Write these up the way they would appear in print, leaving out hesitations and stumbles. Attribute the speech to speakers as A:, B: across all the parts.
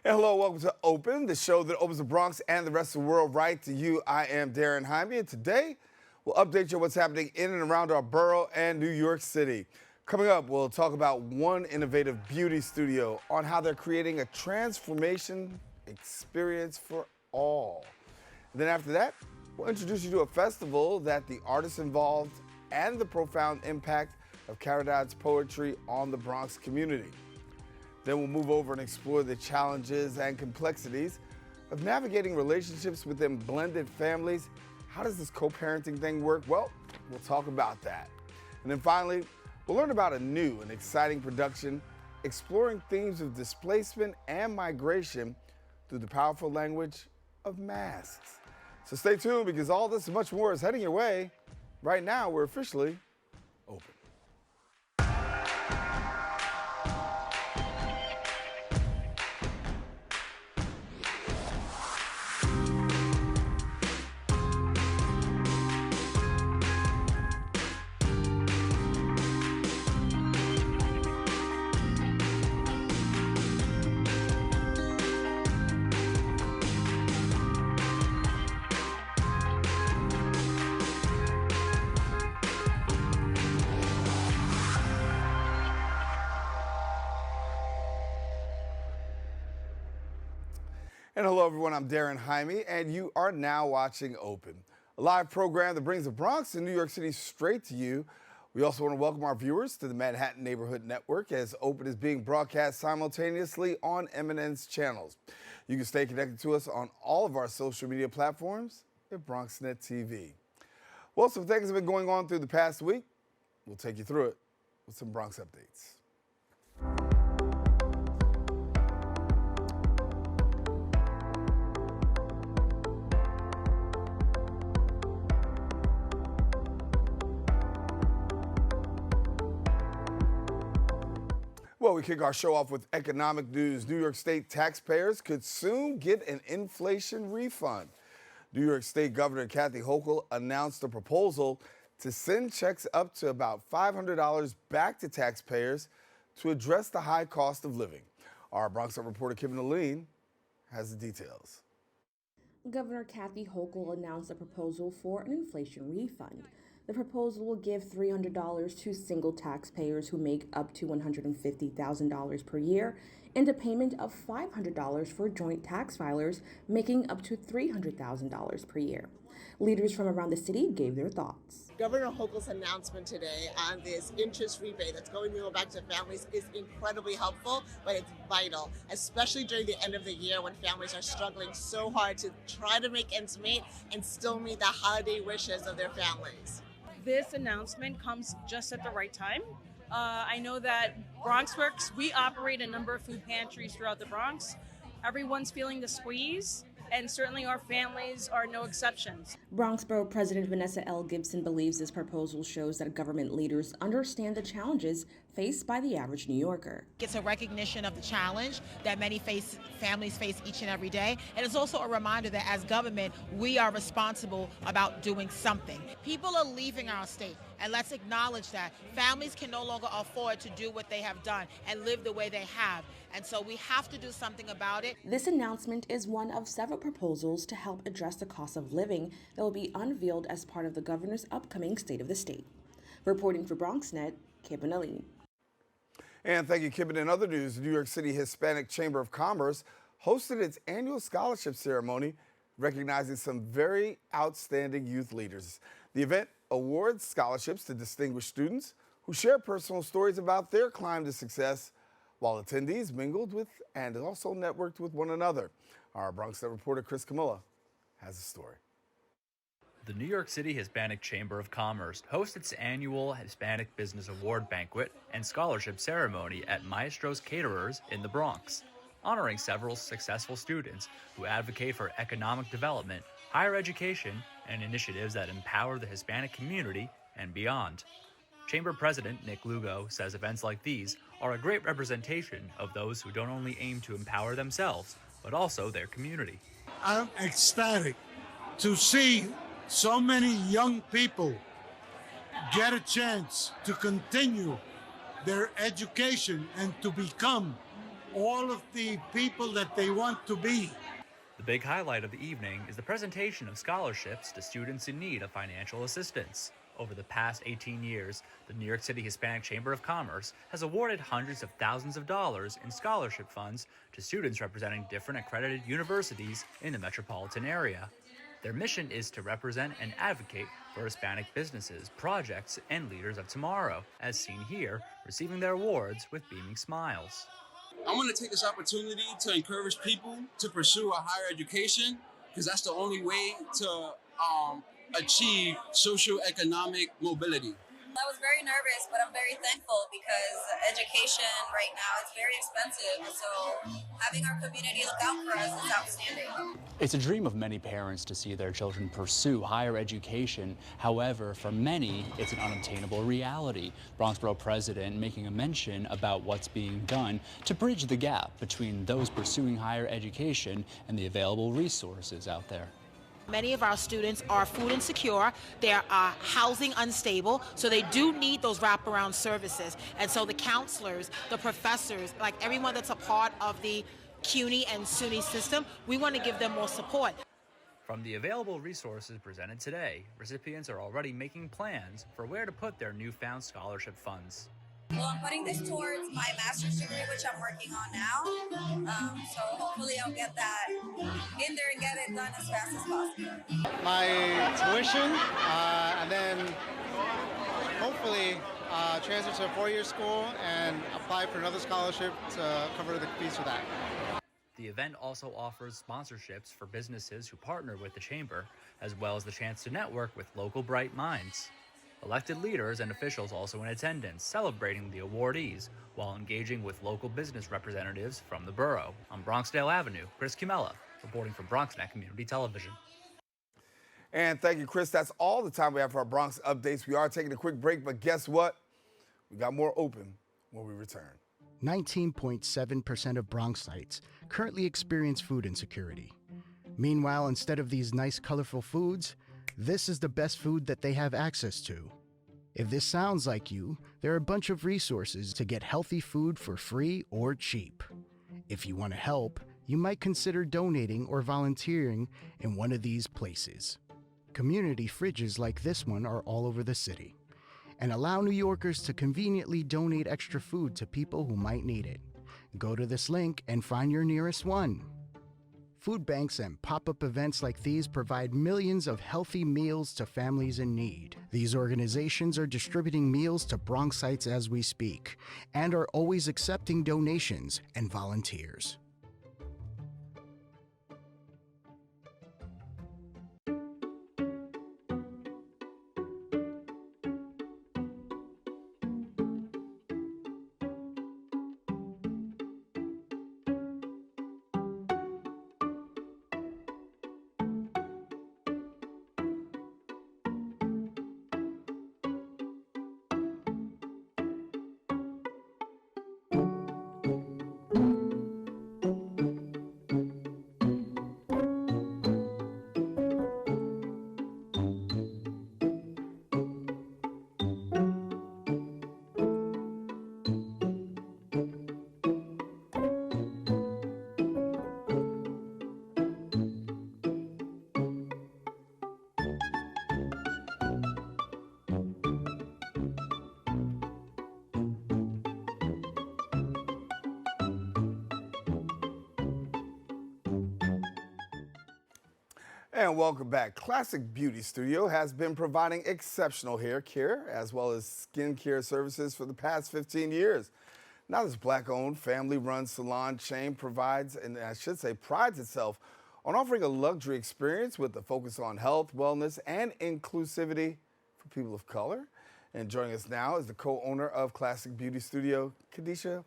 A: Hey, hello, welcome to Open, the show that opens the Bronx and the rest of the world right to you. I am Daren, Jaime, and today we'll update you on what's happening in and around our borough and New York City. Coming up, we'll talk about one innovative beauty studio on how they're creating a transformation experience for all. And then after that, we'll introduce you to a festival that the artists involved and the profound impact of Kadeisha's poetry on the Bronx community. Then we'll move over and explore the challenges and complexities of navigating relationships within blended families. How does this co-parenting thing work? Well, we'll talk about that. And then finally, we'll learn about a new and exciting production exploring themes of displacement and migration through the powerful language of masks. So stay tuned because all this and much more is heading your way. Right now, we're officially open. And hello, everyone. I'm Daren Jaime, and you are now watching Open, a live program that brings the Bronx and New York City straight to you. We also want to welcome our viewers to the Manhattan Neighborhood Network, as Open is being broadcast simultaneously on MNN's channels. You can stay connected to us on all of our social media platforms at BronxNet TV. Well, some things have been going on through the past week. We'll take you through it with some Bronx updates. Well, we kick our show off with economic news. New York State taxpayers could soon get an inflation refund. New York State Governor Kathy Hochul announced a proposal to send checks up to about $500 back to taxpayers to address the high cost of living. Our BronxNet reporter Kevin Aline has the details.
B: Governor Kathy Hochul announced a proposal for an inflation refund. The proposal will give $300 to single taxpayers who make up to $150,000 per year and a payment of $500 for joint tax filers making up to $300,000 per year. Leaders from around the city gave their thoughts.
C: Governor Hochul's announcement today on this interest rebate that's going to go back to families is incredibly helpful, but it's vital, especially during the end of the year when families are struggling so hard to try to make ends meet and still meet the holiday wishes of their families.
D: This announcement comes just at the right time. I know that BronxWorks, we operate a number of food pantries throughout the Bronx. Everyone's feeling the squeeze, and certainly our families are no exceptions.
B: Bronx Borough President Vanessa L. Gibson believes this proposal shows that government leaders understand the challenges faced by the average New Yorker.
E: It's a recognition of the challenge that many families face each and every day. And it's also a reminder that as government, we are responsible about doing something. People are leaving our state, and let's acknowledge that. Families can no longer afford to do what they have done and live the way they have. And so we have to do something about it.
B: This announcement is one of several proposals to help address the cost of living that will be unveiled as part of the governor's upcoming State of the State. Reporting for BronxNet, Kevin Aline.
A: And thank you, Kevin. In other news, the New York City Hispanic Chamber of Commerce hosted its annual scholarship ceremony, recognizing some very outstanding youth leaders. The event awards scholarships to distinguished students who share personal stories about their climb to success, while attendees mingled with and also networked with one another. Our BronxNet reporter Chris Camilla has the story.
F: The New York City Hispanic Chamber of Commerce hosts its annual Hispanic Business Award banquet and scholarship ceremony at Maestro's Caterers in the Bronx, honoring several successful students who advocate for economic development, higher education, and initiatives that empower the Hispanic community and beyond. Chamber President Nick Lugo says events like these are a great representation of those who don't only aim to empower themselves, but also their community.
G: I'm ecstatic to see so many young people get a chance to continue their education and to become all of the people that they want to be.
F: The big highlight of the evening is the presentation of scholarships to students in need of financial assistance. Over the past 18 years, the New York City Hispanic Chamber of Commerce has awarded hundreds of thousands of dollars in scholarship funds to students representing different accredited universities in the metropolitan area. Their mission is to represent and advocate for Hispanic businesses, projects, and leaders of tomorrow, as seen here, receiving their awards with beaming smiles.
H: I want to take this opportunity to encourage people to pursue a higher education, because that's the only way to achieve socioeconomic mobility.
I: I was very nervous, but I'm very thankful because education right now is very expensive. So having our community look out for us is outstanding.
F: It's a dream of many parents to see their children pursue higher education. However, for many, it's an unobtainable reality. Bronx Borough President making a mention about what's being done to bridge the gap between those pursuing higher education and the available resources out there.
E: Many of our students are food insecure, they are housing unstable, so they do need those wraparound services. And so the counselors, the professors, like everyone that's a part of the CUNY and SUNY system, we want to give them more support.
F: From the available resources presented today, recipients are already making plans for where to put their newfound scholarship funds.
I: Well, I'm putting this towards my master's degree, which I'm working on now. So hopefully I'll get that in there and get it done as fast as possible.
J: My tuition, and then hopefully transfer to a four-year school and apply for another scholarship to cover the fees for that.
F: The event also offers sponsorships for businesses who partner with the Chamber, as well as the chance to network with local bright minds. Elected leaders and officials also in attendance, celebrating the awardees while engaging with local business representatives from the borough. On Bronxdale Avenue, Chris Cumella, reporting for BronxNet Community Television.
A: And thank you, Chris. That's all the time we have for our Bronx updates. We are taking a quick break, but guess what? We got more open when we return.
K: 19.7% of Bronxites currently experience food insecurity. Meanwhile, instead of these nice, colorful foods, this is the best food that they have access to. If this sounds like you, there are a bunch of resources to get healthy food for free or cheap. If you want to help, you might consider donating or volunteering in one of these places. Community fridges like this one are all over the city and allow New Yorkers to conveniently donate extra food to people who might need it. Go to this link and find your nearest one. Food banks and pop-up events like these provide millions of healthy meals to families in need. These organizations are distributing meals to Bronxites as we speak and are always accepting donations and volunteers.
A: And welcome back. Classic Beauty Studio has been providing exceptional hair care as well as skin care services for the past 15 years. Now this Black-owned, family-run salon chain provides, and I should say prides itself on offering a luxury experience with a focus on health, wellness, and inclusivity for people of color. And joining us now is the co-owner of Classic Beauty Studio, Kadeisha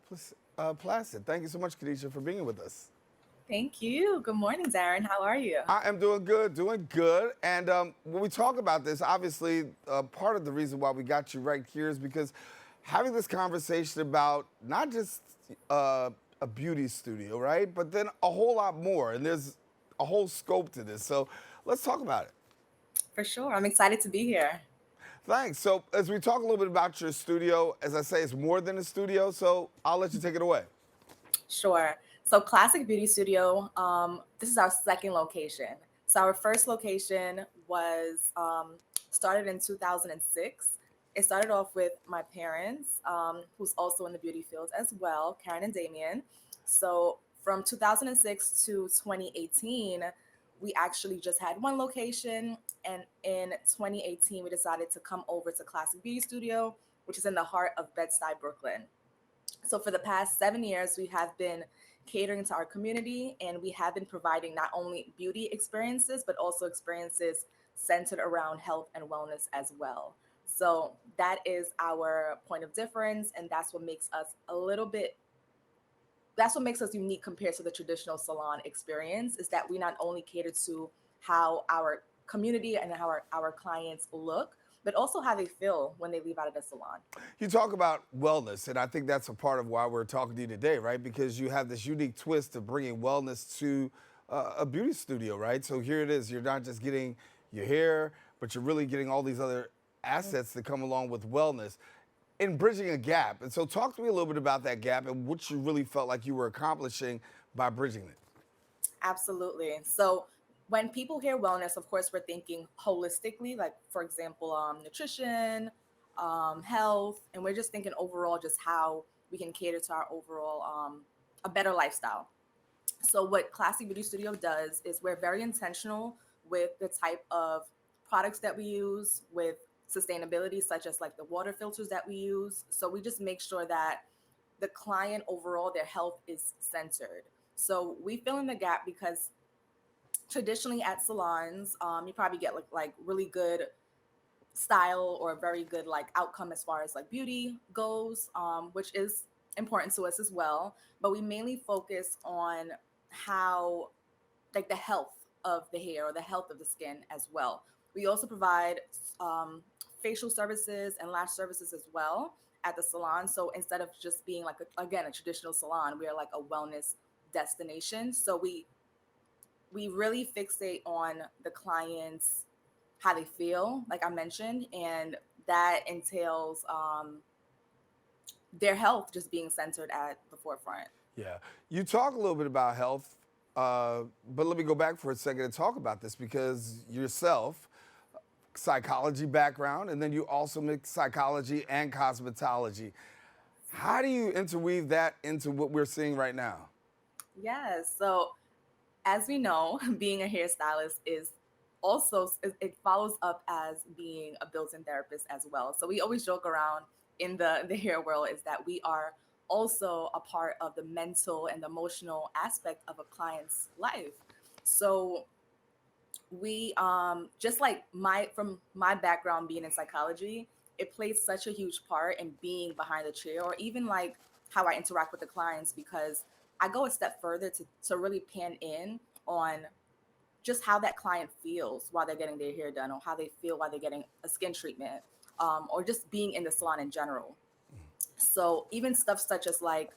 A: Placide. Thank you so much, Kadeisha, for being with us.
L: Thank you. Good morning, Daren. How are you?
A: I am doing good, doing good. And when we talk about this, obviously, part of the reason why we got you right here is because having this conversation about not just a beauty studio, right, but then a whole lot more. And there's a whole scope to this. So let's talk about it.
L: For sure. I'm excited to be here.
A: Thanks. So as we talk a little bit about your studio, as I say, it's more than a studio. So I'll let you take it away.
L: Sure. So Classic Beauty Studio, this is our second location. So our first location was started in 2006. It started off with my parents, who's also in the beauty field as well, Karen and Damien. So from 2006 to 2018, we actually just had one location. And in 2018, we decided to come over to Classic Beauty Studio, which is in the heart of Bed-Stuy, Brooklyn. So for the past 7 years, we have been catering to our community, and we have been providing not only beauty experiences, but also experiences centered around health and wellness as well. So that is our point of difference, and that's what makes us unique compared to the traditional salon experience, is that we not only cater to how our community and how our clients look, but also how they feel when they leave out of the salon.
A: You talk about wellness, and I think that's a part of why we're talking to you today, right? Because you have this unique twist of bringing wellness to a beauty studio, right? So here it is. You're not just getting your hair, but you're really getting all these other assets that come along with wellness in bridging a gap. And so talk to me a little bit about that gap and what you really felt like you were accomplishing by bridging it.
L: Absolutely. So when people hear wellness, of course, we're thinking holistically, like, for example, nutrition, health, and we're just thinking overall just how we can cater to our overall a better lifestyle. So what Classy Beauty Studio does is we're very intentional with the type of products that we use, with sustainability, such as like the water filters that we use. So we just make sure that the client overall, their health is centered. So we fill in the gap because traditionally at salons, you probably get like really good style or a very good like outcome as far as like beauty goes, which is important to us as well. But we mainly focus on how, like, the health of the hair or the health of the skin as well. We also provide facial services and lash services as well at the salon. So instead of just being like a traditional salon, we are like a wellness destination. So we really fixate on the clients, how they feel, like I mentioned, and that entails their health just being centered at the forefront.
A: Yeah. You talk a little bit about health, but let me go back for a second and talk about this because yourself, psychology background, and then you also mix psychology and cosmetology. How do you interweave that into what we're seeing right now?
L: Yes. So as we know, being a hairstylist is also, it follows up as being a built-in therapist as well. So we always joke around in the hair world is that we are also a part of the mental and emotional aspect of a client's life. So we just like from my background being in psychology, it plays such a huge part in being behind the chair, or even like how I interact with the clients, because I go a step further to really pan in on just how that client feels while they're getting their hair done, or how they feel while they're getting a skin treatment, or just being in the salon in general. So even stuff such as like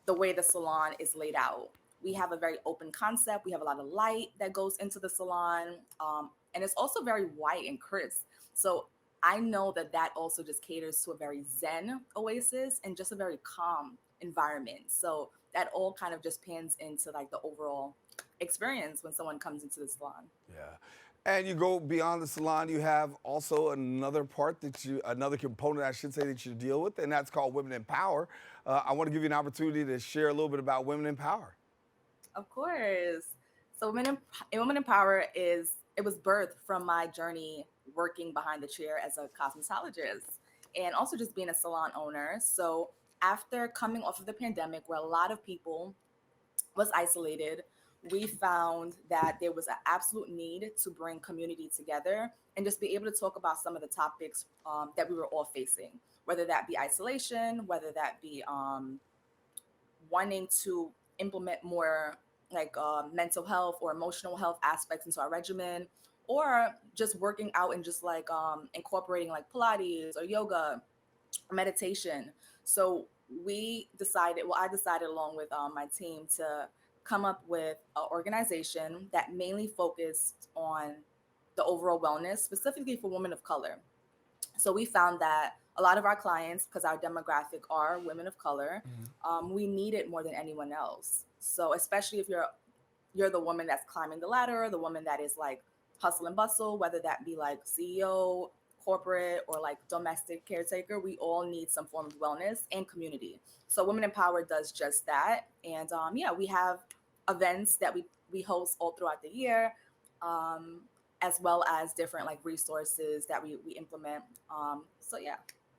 L: the way the salon is laid out. We have a very open concept. We have a lot of light that goes into the salon. And it's also very white and crisp. So I know that that also just caters to a very zen oasis and just a very calm environment. So that all kind of just pans into like the overall experience when someone comes into the salon.
A: Yeah. And you go beyond the salon, you have also another component, I should say, that you deal with, and that's called Women in Power. I want to give you an opportunity to share a little bit about Women in Power.
L: Of course. So Women in Power it was birthed from my journey working behind the chair as a cosmetologist and also just being a salon owner. So after coming off of the pandemic, where a lot of people was isolated, we found that there was an absolute need to bring community together and just be able to talk about some of the topics that we were all facing, whether that be isolation, whether that be wanting to implement more like mental health or emotional health aspects into our regimen, or just working out and just like incorporating like Pilates or yoga or meditation. So I decided along with my team to come up with an organization that mainly focused on the overall wellness, specifically for women of color. So we found that a lot of our clients, because our demographic are women of color, we need it more than anyone else. So especially if you're the woman that's climbing the ladder, the woman that is like hustle and bustle, whether that be like CEO, corporate, or like domestic caretaker, we all need some form of wellness and community. So Women Empowered does just that. And yeah, we have events that we host all throughout the year, as well as different like resources that we implement. So yeah.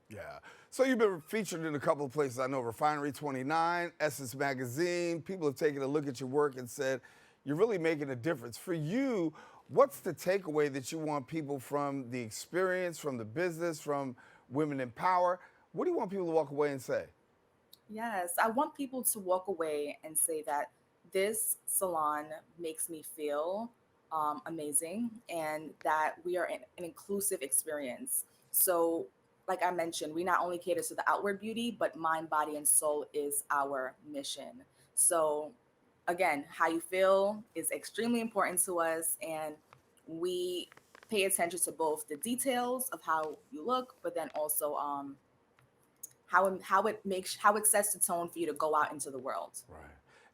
A: Yeah. So you've been featured in a couple of places. I know Refinery 29, Essence Magazine. People have taken a look at your work and said, you're really making a difference. For you, what's the takeaway that you want people from the experience, from the business, from Women in Power? What do you want people to walk away and say?
L: Yes, I want people to walk away and say that this salon makes me feel amazing, and that we are an inclusive experience. So, like I mentioned, we not only cater to the outward beauty, but mind, body, and soul is our mission. So, again, how you feel is extremely important to us, and we pay attention to both the details of how you look, but then also how it sets the tone for you to go out into the world.
A: Right.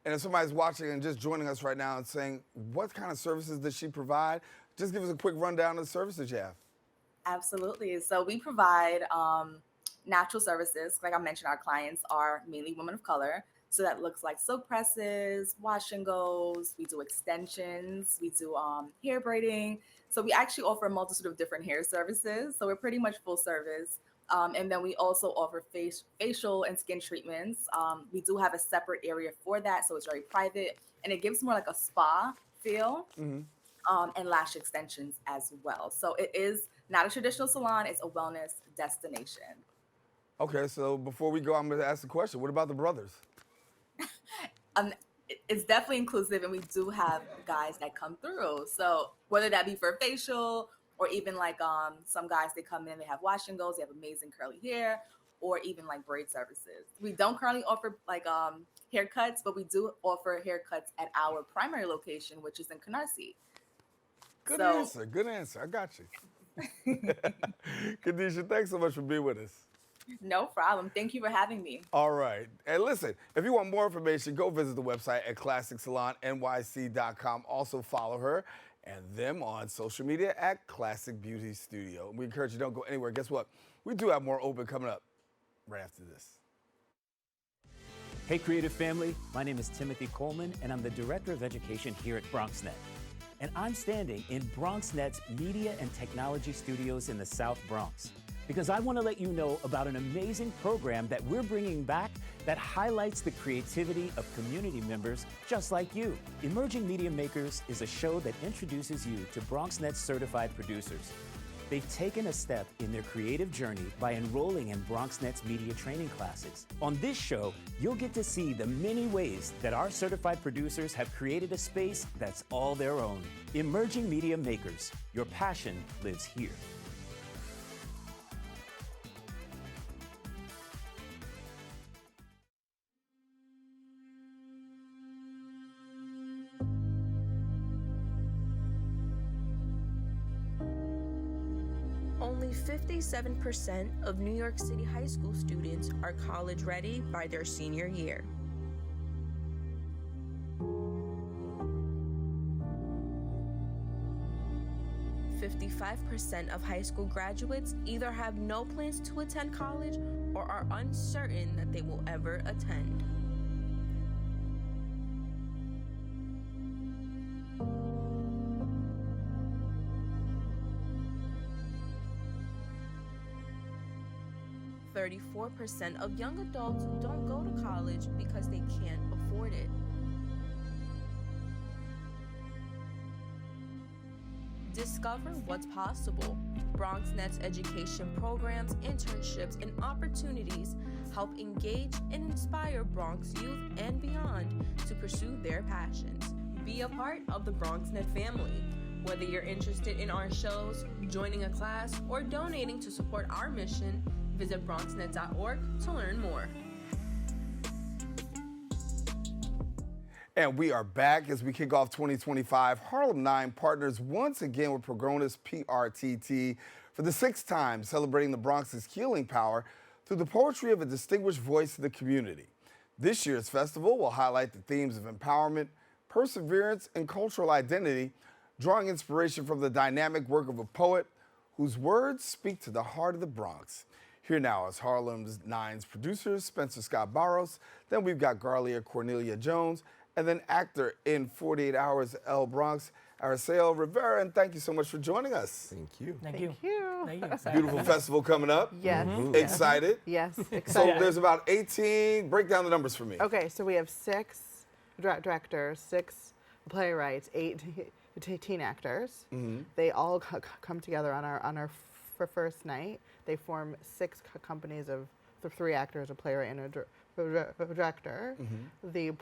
A: And if somebody's watching and just joining us right now and saying, what kind of services does she provide? Just give us a quick rundown of the services you have.
L: Absolutely. So we provide natural services. Like I mentioned, our clients are mainly women of color. So that looks like silk presses, wash and goes. We do extensions. We do hair braiding. So we actually offer a multitude of different hair services. So we're pretty much full service. And then we also offer facial and skin treatments. We do have a separate area for that, so it's very private, and it gives more like a spa feel, and lash extensions as well. So it is not a traditional salon, it's a wellness destination.
A: Okay, so before we go, I'm going to ask the question, what about the brothers?
L: It's definitely inclusive, and we do have guys that come through. So whether that be for facial, or even like some guys, they come in, they have wash and goes, they have amazing curly hair, or even like braid services. We don't currently offer like haircuts, but we do offer haircuts at our primary location, which is in Canarsie.
A: Good answer. I got you. Kadeisha, thanks so much for being with us.
L: No problem. Thank you for having me.
A: All right. And listen, if you want more information, go visit the website at ClassicSalonNYC.com. Also follow her and them on social media at Classic Beauty Studio. We encourage you don't go anywhere. Guess what? We do have more open coming up right after this.
M: Hey, creative family. My name is Timothy Coleman, and I'm the Director of Education here at BronxNet. And I'm standing in BronxNet's Media and Technology Studios in the South Bronx, because I want to let you know about an amazing program that we're bringing back that highlights the creativity of community members just like you. Emerging Media Makers is a show that introduces you to BronxNet's certified producers. They've taken a step in their creative journey by enrolling in BronxNet's media training classes. On this show, you'll get to see the many ways that our certified producers have created a space that's all their own. Emerging Media Makers, your passion lives here.
N: Only 57% of New York City high school students are college ready by their senior year. "55% of high school graduates either have no plans to attend college or are uncertain that they will ever attend. "34% of young adults don't go to college because they can't afford it. Discover what's possible. BronxNet's education programs, internships, and opportunities help engage and inspire Bronx youth and beyond to pursue their passions. Be a part of the BronxNet family. Whether you're interested in our shows, joining a class, or donating to support our mission, visit BronxNet.org to learn more.
A: And we are back as we kick off 2025. Harlem 9 partners once again with Progronis PRTT for the 6th time, celebrating the Bronx's healing power through the poetry of a distinguished voice of the community. This year's festival will highlight the themes of empowerment, perseverance, and cultural identity, drawing inspiration from the dynamic work of a poet whose words speak to the heart of the Bronx. Here now is Harlem's Nine's producers, Spencer Scott Barros. Then we've got Garlia Cornelia Jones, and then actor in 48 Hours L Bronx, Arisael Rivera. And thank you so much for joining us.
O: Thank you.
P: Thank you.
O: Thank you.
A: Beautiful festival coming up.
P: Yes.
A: Excited?
P: Yes.
A: So there's about 18. Break down the numbers for me.
P: Okay, so we have 6 directors, 6 playwrights, 8 teen actors. They all come together on our first night. They form 6 companies of 3 actors, a playwright, and a director. The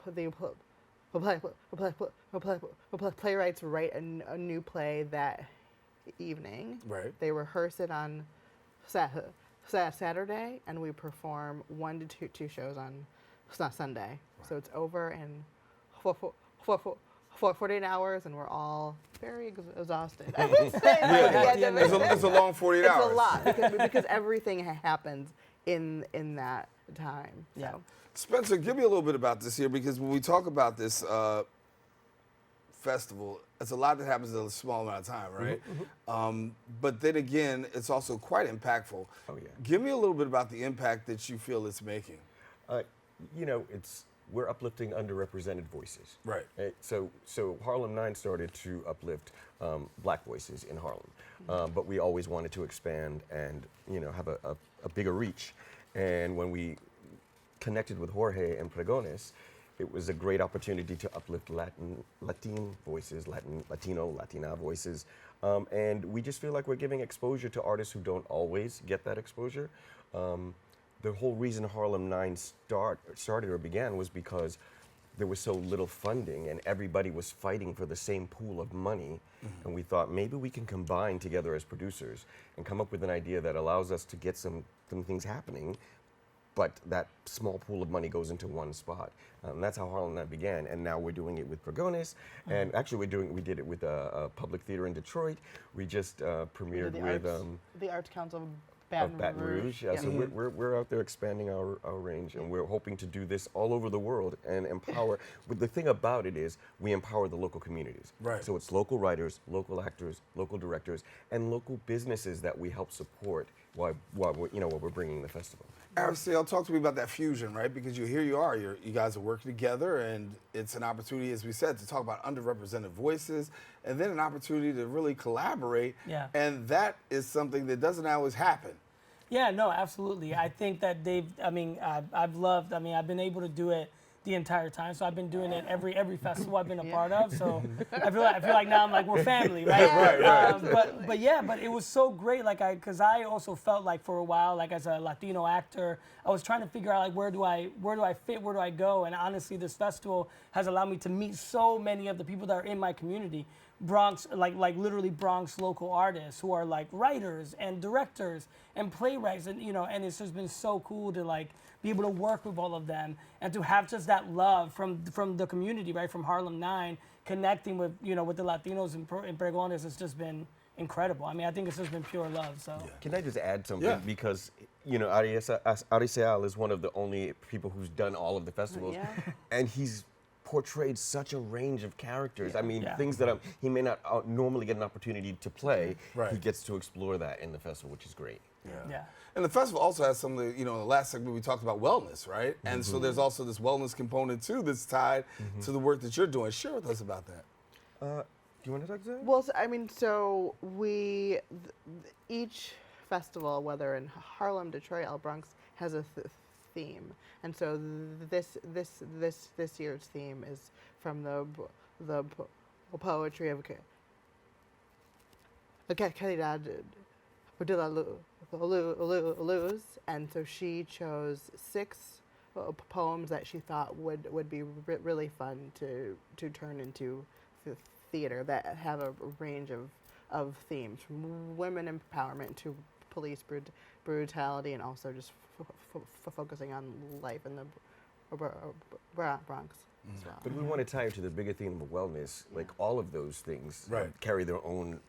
P: playwrights write a new play that evening.
A: Right.
P: They rehearse it on Saturday, and we perform 1 to 2 shows on Sunday. Right. So it's over in 48 hours, and we're all very exhausted. I would say
A: it's a long 48 hours.
P: It's a lot because everything happens in that time.
A: Yeah.
P: So.
A: Spencer, give me a little bit about this here, because when we talk about this festival, it's a lot that happens in a small amount of time, right? But then again, it's also quite impactful.
O: Oh, yeah.
A: Give me a little bit about the impact that you feel it's making.
O: You know, we're uplifting underrepresented voices.
A: Right.
O: So Harlem 9 started to uplift black voices in Harlem, but we always wanted to expand and, you know, have a bigger reach. And when we connected with Jorge and Pregones, it was a great opportunity to uplift Latin voices, Latino, Latina voices. And we just feel like we're giving exposure to artists who don't always get that exposure. The whole reason Harlem 9 started or began was because there was so little funding and everybody was fighting for the same pool of money. And we thought maybe we can combine together as producers and come up with an idea that allows us to get some things happening, but that small pool of money goes into one spot. That's how Harlem 9 began, and now we're doing it with Pregones, and actually we did it with a public theater in Detroit. We just premiered with
P: the Arts Council
O: of Baton Rouge. Yeah. So we're out there expanding our range, and we're hoping to do this all over the world and empower. But the thing about it is we empower the local communities.
A: Right.
O: So it's local writers, local actors, local directors, and local businesses that we help support while we're bringing the festival.
A: Arisael, talk to me about that fusion, right? Because here you are, you guys are working together, and it's an opportunity, as we said, to talk about underrepresented voices, and then an opportunity to really collaborate.
Q: Yeah.
A: And that is something that doesn't always happen.
Q: Yeah, no, absolutely. I think that I've been able to do it the entire time. So I've been doing it every festival I've been a part of. So I feel like now I'm like, we're family, right?
A: Right.
Q: But it was so great. Because I also felt like for a while, like as a Latino actor, I was trying to figure out like where do I fit, where do I go? And honestly, this festival has allowed me to meet so many of the people that are in my community. Bronx, like literally Bronx local artists who are like writers and directors and playwrights, and and it's just been so cool to like be able to work with all of them and to have just that love from the community, right, from Harlem 9, connecting with with the Latinos and Pregones has just been incredible. I mean, I think it's just been pure love. So
O: Can I just add something? Because Arisael is one of the only people who's done all of the festivals, and he's portrayed such a range of characters. I mean, things that he may not normally get an opportunity to play.
A: Right.
O: He gets to explore that in the festival, which is great.
A: Yeah. And the festival also has some of the, in the last segment we talked about wellness, right? And so there's also this wellness component too that's tied to the work that you're doing. Share with us about that.
O: Do you want to talk to that?
P: Well, each festival, whether in Harlem, Detroit, El Bronx, has a theme, and so this year's theme is from the poetry of Kadeisha Luz, and so she chose 6 poems that she thought would be really fun to turn into theater that have a range of themes, from women empowerment to police brutality, and also just focusing on life in the Bronx as well.
O: But we want to tie it to the bigger theme of wellness. Like all of those things carry their own,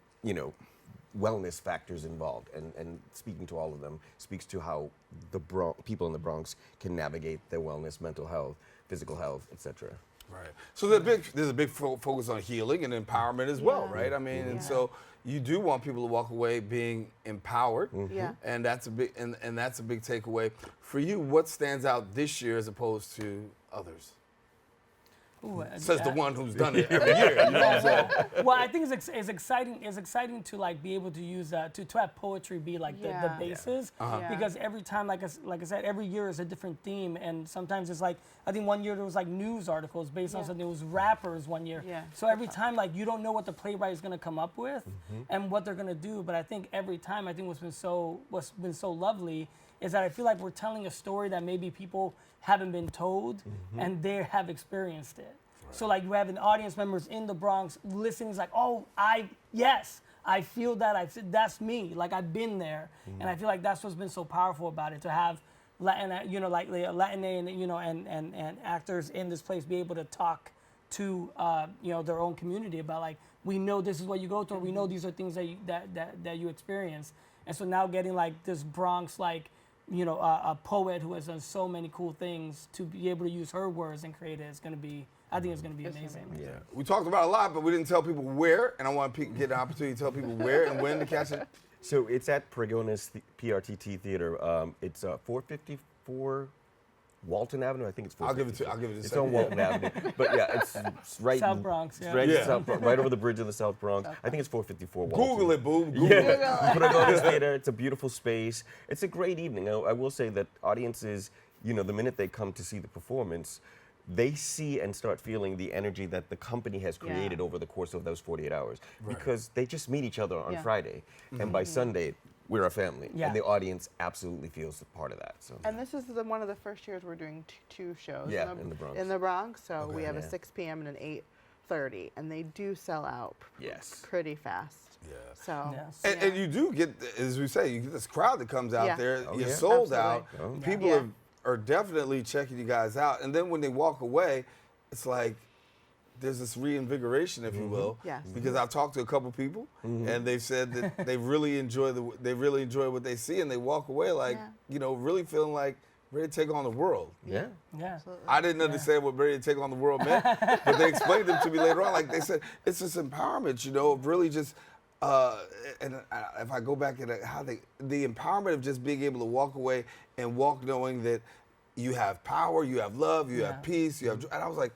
O: wellness factors involved, and speaking to all of them speaks to how the people in the Bronx can navigate their wellness, mental health, physical health, etc.
A: Right. So there's a big focus on healing and empowerment as well, right? I mean, and so you do want people to walk away being empowered, and that's a big and that's a big takeaway for you. What stands out this year as opposed to others? Says the one who's done it every year. You know what I'm saying?
Q: Well, I think it's exciting. It's exciting to like be able to use to have poetry be like the basis, because every time, like I said, every year is a different theme, and sometimes it's like I think one year there was like news articles based on something. It was rappers one year. So every time, like you don't know what the playwright is going to come up with and what they're going to do. But I think every time, I think what's been so lovely is that I feel like we're telling a story that maybe people haven't been told and they have experienced it. Right. So like you have an audience members in the Bronx listening, it's like, oh, I feel that, that's me, like I've been there. And I feel like that's what's been so powerful about it, to have Latin, you know, like Latin and, you know, and actors in this place be able to talk to, you know, their own community about like, we know this is what you go through, we know these are things that you experience. And so now getting like this Bronx, like, you know, a poet who has done so many cool things, to be able to use her words and create it is going to be, I think it's going to be amazing.
A: Yeah. We talked about it a lot, but we didn't tell people where, and I want to get an opportunity to tell people where and when to catch it.
O: So it's at Peregrinations PRTT Theater. It's 454 Walton Avenue. I think it's 454.
A: I'll give it a
O: It's
A: second.
O: on Walton Avenue. But yeah, it's right
Q: South Bronx,
O: right over the bridge of the South Bronx. I think it's 454 Walton.
A: Google it, boo. Google
O: it. Peregrinations Theater. It's a beautiful space. It's a great evening. I will say that audiences, you know, the minute they come to see the performance, they see and start feeling the energy that the company has created over the course of those 48 hours.
A: Right.
O: Because they just meet each other on Friday, and by Sunday, we're a family, and the audience absolutely feels a part of that. So.
P: And this is one of the first years we're doing two shows
O: in the Bronx.
P: In the Bronx, so we have a 6 p.m. and an 8:30, and they do sell out pretty fast.
A: Yeah.
P: So.
A: And you do get, as we say, you get this crowd that comes out there.
O: Oh,
A: You're
O: yeah.
A: sold
P: Absolutely.
A: out. People are definitely checking you guys out. And then when they walk away, it's like there's this reinvigoration, if you will.
P: Yes.
A: Because I've talked to a couple people, and they've said that they really enjoy what they see, and they walk away like, you know, really feeling like ready to take on the world.
Q: Yeah.
A: I didn't understand what ready to take on the world meant, but they explained it to me later on. Like they said, it's this empowerment, you know, of really just, if I go back at how the empowerment of just being able to walk away and walk knowing that you have power, you have love, you have peace, you have, and I was like,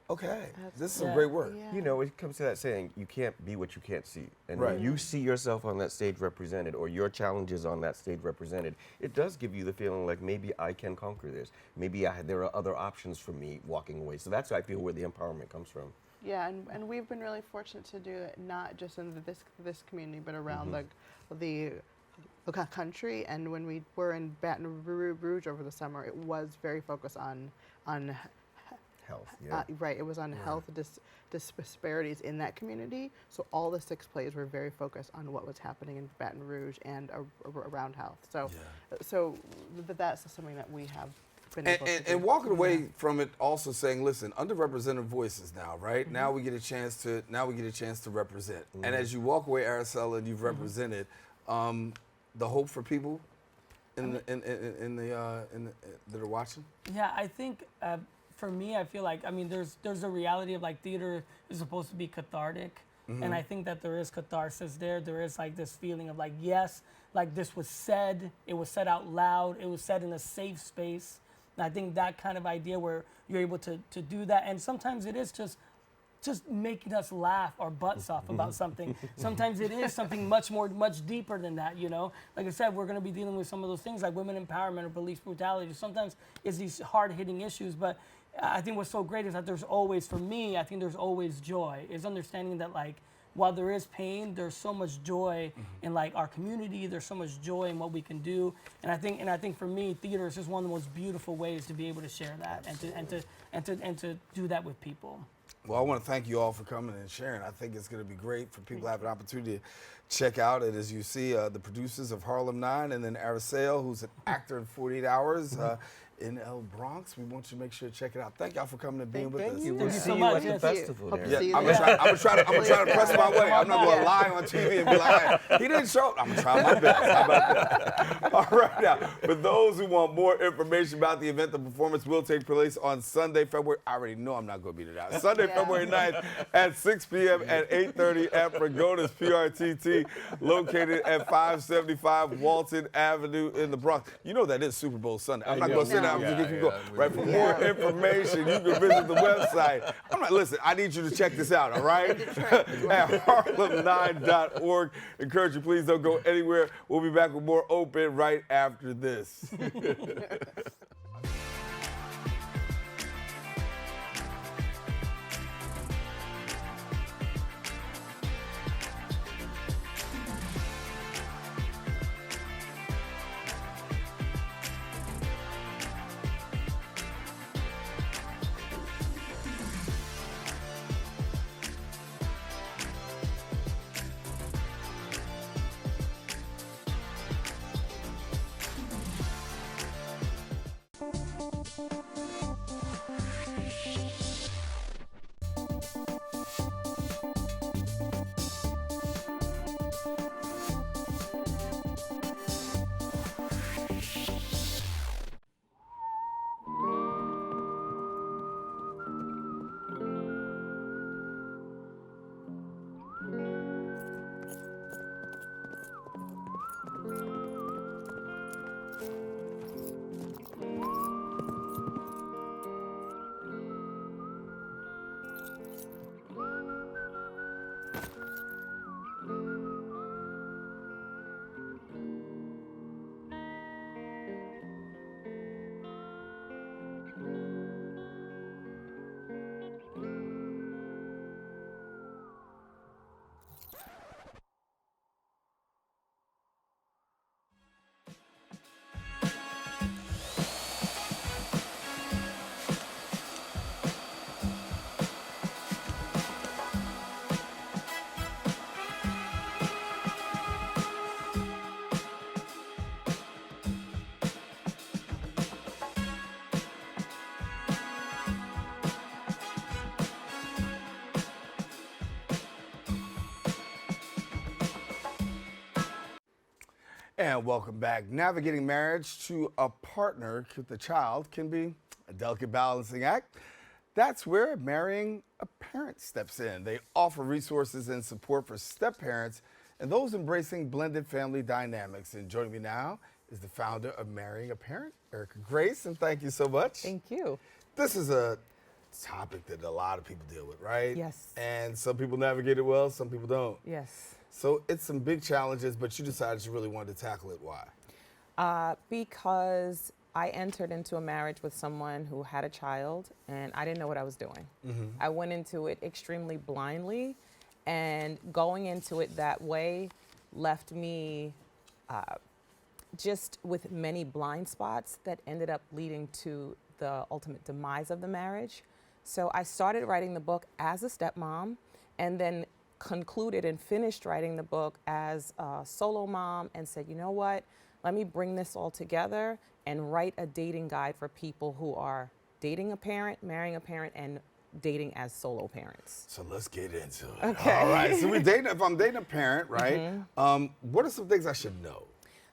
A: okay, this is some great work.
O: You know, it comes to that saying, you can't be what you can't see. And when you see yourself on that stage represented, or your challenges on that stage represented, it does give you the feeling like maybe I can conquer this. Maybe there are other options for me walking away. So that's, I feel, where the empowerment comes from.
P: Yeah, and we've been really fortunate to do it not just in this community, but around the country. And when we were in Baton Rouge over the summer, it was very focused on
O: health.
P: Right, it was on health disparities in that community. So all the 6 plays were very focused on what was happening in Baton Rouge and around health. So, that's something that we have.
A: And walking away from it, also saying, listen, underrepresented voices now, right? Now we get a chance to represent. And as you walk away, Arisael, and you've represented, the hope for people that are watching.
Q: Yeah, I think for me, I feel like, I mean, there's a reality of like theater is supposed to be cathartic, and I think that there is catharsis there. There is like this feeling of like, yes, like this was said, it was said out loud, it was said in a safe space. And I think that kind of idea where you're able to do that, and sometimes it is just making us laugh our butts off about something. Sometimes it is something much deeper than that, you know? Like I said, we're gonna be dealing with some of those things like women empowerment or police brutality. Sometimes it's these hard-hitting issues, but I think what's so great is that there's always, for me, I think there's always joy. Is understanding that like, while there is pain, there's so much joy in like our community. There's so much joy in what we can do, and I think for me, theater is just one of the most beautiful ways to be able to share that and to do that with people.
A: Well, I want to thank you all for coming and sharing. I think it's going to be great for people to have an opportunity to check out it. As you see, the producers of Harlem 9, and then Arisael, who's an actor in 48 Hours, NL Bronx. We want you to make sure to check it out. Thank y'all for coming and being with us.
Q: Thank you so much.
R: At the festival.
A: Yeah, I'm gonna try to press my way. I'm not gonna lie on TV and be like, hey, he didn't show up. I'm gonna try my best. How about that? All right, now, for those who want more information about the event, the performance will take place on Sunday, February. I already know I'm not gonna beat it out. Sunday, February 9th at 6 p.m. at 8:30 at Pagoda's PRTT, located at 575 Walton Avenue in the Bronx. You know that is Super Bowl Sunday. I'm not gonna sit down and get you go. Right, for more information, you can visit the website. Listen, I need you to check this out, all right? At harlem9.org. Encourage you, please don't go anywhere. We'll be back with more Open right after this. And welcome back. Navigating marriage to a partner with a child can be a delicate balancing act. That's where marrying a parent steps in. They offer resources and support for step-parents and those embracing blended family dynamics. And joining me now is the founder of Marrying a Parent, Erica Grace, and thank you so much.
S: Thank you.
A: This is a topic that a lot of people deal with, right?
S: Yes.
A: And some people navigate it well, some people don't.
S: Yes.
A: So it's some big challenges, but you decided you really wanted to tackle it. Why?
S: Because I entered into a marriage with someone who had a child, and I didn't know what I was doing. I went into it extremely blindly, and going into it that way left me just with many blind spots that ended up leading to the ultimate demise of the marriage. So I started writing the book as a stepmom, and then concluded and finished writing the book as a solo mom, and said, you know what, let me bring this all together and write a dating guide for people who are dating a parent, marrying a parent, and dating as solo parents.
A: So let's get into it.
S: Okay.
A: All right. So if I'm dating a parent, right? What are some things I should know?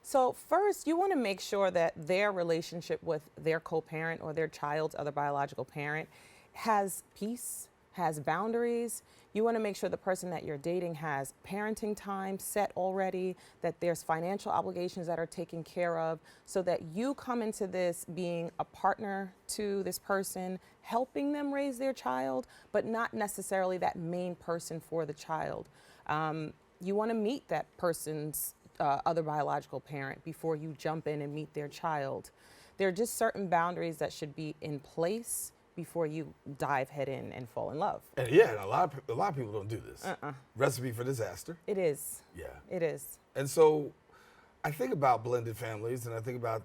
S: So first, you want to make sure that their relationship with their co-parent or their child's other biological parent has peace, has boundaries. You want to make sure the person that you're dating has parenting time set already, that there's financial obligations that are taken care of, so that you come into this being a partner to this person, helping them raise their child, but not necessarily that main person for the child. You want to meet that person's other biological parent before you jump in and meet their child. There are just certain boundaries that should be in place before you dive head in and fall in love.
A: And yeah, a lot of people don't do this. Recipe for disaster.
S: It is.
A: Yeah.
S: It is.
A: And so I think about blended families, and I think about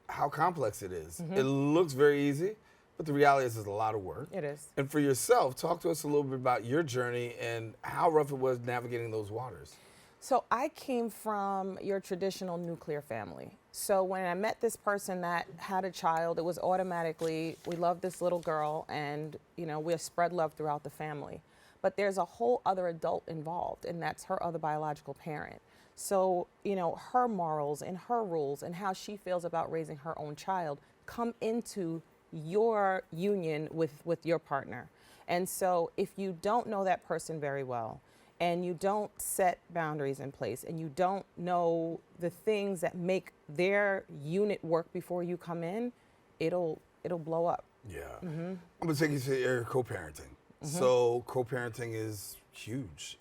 A: how complex it is. It looks very easy, but the reality is there's a lot of work.
S: It is.
A: And for yourself, talk to us a little bit about your journey and how rough it was navigating those waters.
S: So I came from your traditional nuclear family. So when I met this person that had a child, it was automatically, we love this little girl and, you know, we spread love throughout the family. But there's a whole other adult involved, and that's her other biological parent. So, you know, her morals and her rules and how she feels about raising her own child come into your union with your partner. And so if you don't know that person very well, and you don't set boundaries in place, and you don't know the things that make their unit work before you come in, it'll blow up.
A: Yeah.
S: Mm-hmm.
A: I'm gonna take you to the area of co-parenting. So co-parenting is huge.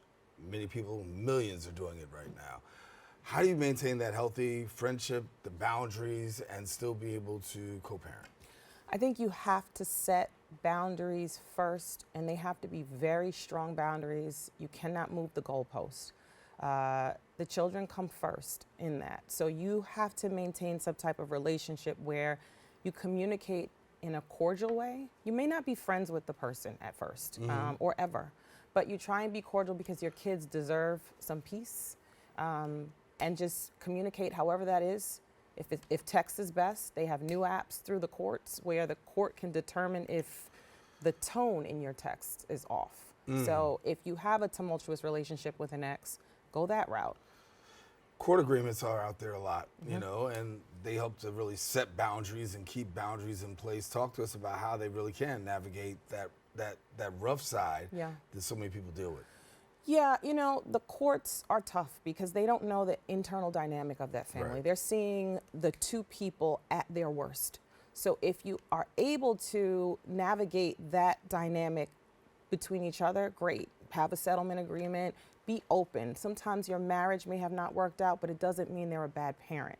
A: Many people, millions are doing it right now. How do you maintain that healthy friendship, the boundaries, and still be able to co-parent?
S: I think you have to set boundaries first, and they have to be very strong boundaries. You cannot move the goalpost. The children come first in that. So you have to maintain some type of relationship where you communicate in a cordial way. You may not be friends with the person at first, or ever, but you try and be cordial because your kids deserve some peace, and just communicate however that is. If text is best, they have new apps through the courts where the court can determine if the tone in your text is off. So if you have a tumultuous relationship with an ex, go that route.
A: Court agreements are out there a lot, you know, and they help to really set boundaries and keep boundaries in place. Talk to us about how they really can navigate that rough side that so many people deal with.
S: Yeah, you know, the courts are tough because they don't know the internal dynamic of that family.
A: Right.
S: They're seeing the two people at their worst. So if you are able to navigate that dynamic between each other, great. Have a settlement agreement, be open. Sometimes your marriage may have not worked out, but it doesn't mean they're a bad parent.